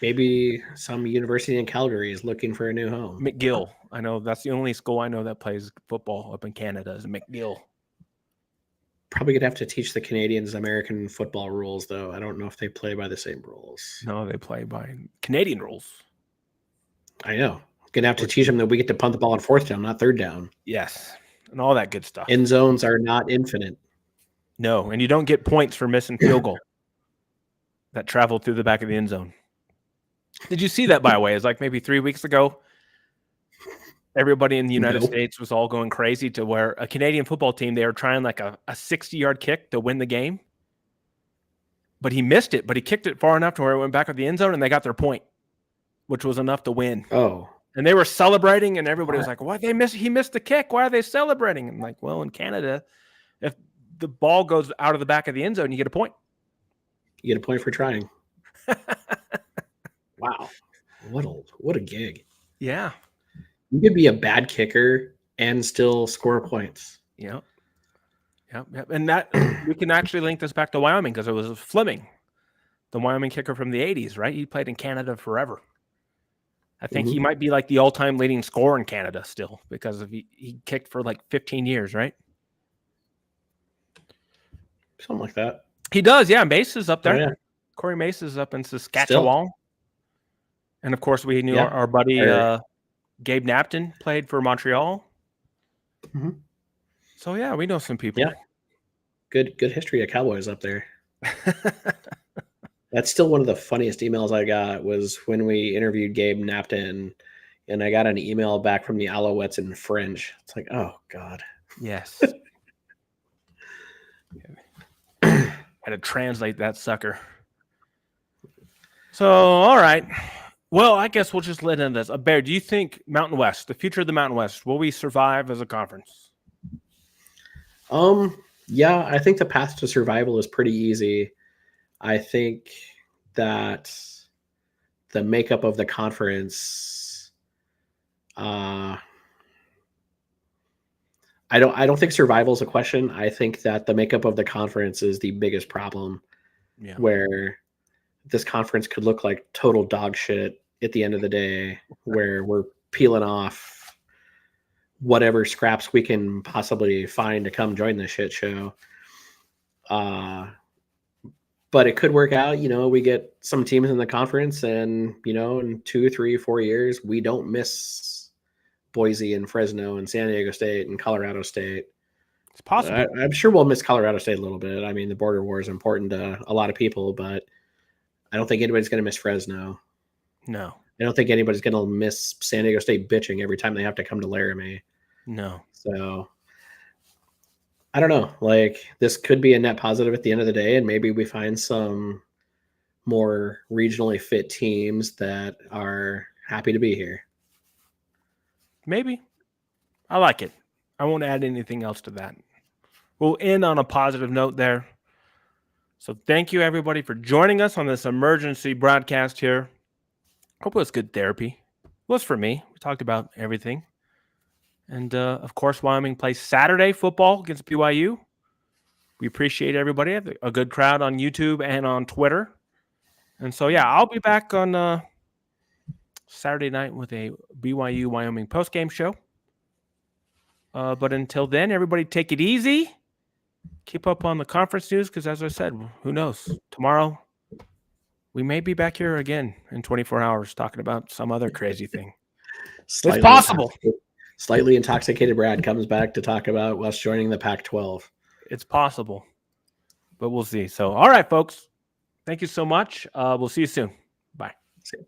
Maybe some university in Calgary is looking for a new home. McGill. I know that's the only school I know that plays football up in Canada is McGill. Probably gonna have to teach the Canadians American football rules, though. I don't know if they play by the same rules. No, they play by Canadian rules. I know. Gonna have to teach them that we get to punt the ball on fourth down, not third down. Yes, and all that good stuff. End zones are not infinite. No, and you don't get points for missing field goal that traveled through the back of the end zone. Did you see that, by the way? It's like maybe 3 weeks ago. Everybody in the United States was all going crazy to where a Canadian football team, they were trying like a 60-yard kick to win the game. But he missed it, but he kicked it far enough to where it went back of the end zone and they got their point, which was enough to win. Oh. And they were celebrating and everybody was like, why they miss? He missed the kick. Why are they celebrating? I'm like, well, in Canada, if the ball goes out of the back of the end zone, you get a point. You get a point for trying. Wow. What a gig. Yeah. You could be a bad kicker and still score points. Yep. And that we can actually link this back to Wyoming because it was Fleming, the Wyoming kicker from the 80s, right? He played in Canada forever. I think he might be like the all-time leading scorer in Canada still because of he kicked for like 15 years, right? Something like that. He does, yeah. Mace is up there. Oh, yeah. Corey Mace is up in Saskatchewan. Still. And, of course, we knew our buddy Gabe Napton played for Montreal. Mm-hmm. So, yeah, we know some people. Yeah. Good history of Cowboys up there. That's still one of the funniest emails I got was when we interviewed Gabe Napton, and I got an email back from the Alouettes in French. It's like, oh, God. Yes. Had to translate that sucker. So, all right. Well, I guess we'll just let in this. Bear, do you think Mountain West, the future of the Mountain West, will we survive as a conference? Yeah, I think the path to survival is pretty easy. I think that the makeup of the conference, I don't think survival is a question. I think that the makeup of the conference is the biggest problem. Yeah. Where this conference could look like total dog shit at the end of the day, where we're peeling off whatever scraps we can possibly find to come join this shit show. but it could work out. We get some teams in the conference, and in 2, 3, 4 years, we don't miss Boise and Fresno and San Diego State and Colorado State. It's possible. I'm sure we'll miss Colorado State a little bit. I mean, the border war is important to a lot of people, but I don't think anybody's going to miss Fresno. No. I don't think anybody's going to miss San Diego State bitching every time they have to come to Laramie. No. So I don't know. Like, this could be a net positive at the end of the day, and maybe we find some more regionally fit teams that are happy to be here. Maybe. I like it. I won't add anything else to that. We'll end on a positive note there. So thank you, everybody, for joining us on this emergency broadcast here. Hope it was good therapy. It was for me. We talked about everything. And, of course, Wyoming plays Saturday football against BYU. We appreciate everybody. A good crowd on YouTube and on Twitter. And so, yeah, I'll be back on Saturday night with a BYU Wyoming postgame show. But until then, everybody take it easy. Keep up on the conference news because, as I said, who knows? Tomorrow, we may be back here again in 24 hours talking about some other crazy thing. It's possible. Slightly intoxicated Brad comes back to talk about us joining the Pac-12. It's possible, but we'll see. So, all right, folks. Thank you so much. We'll see you soon. Bye. See you.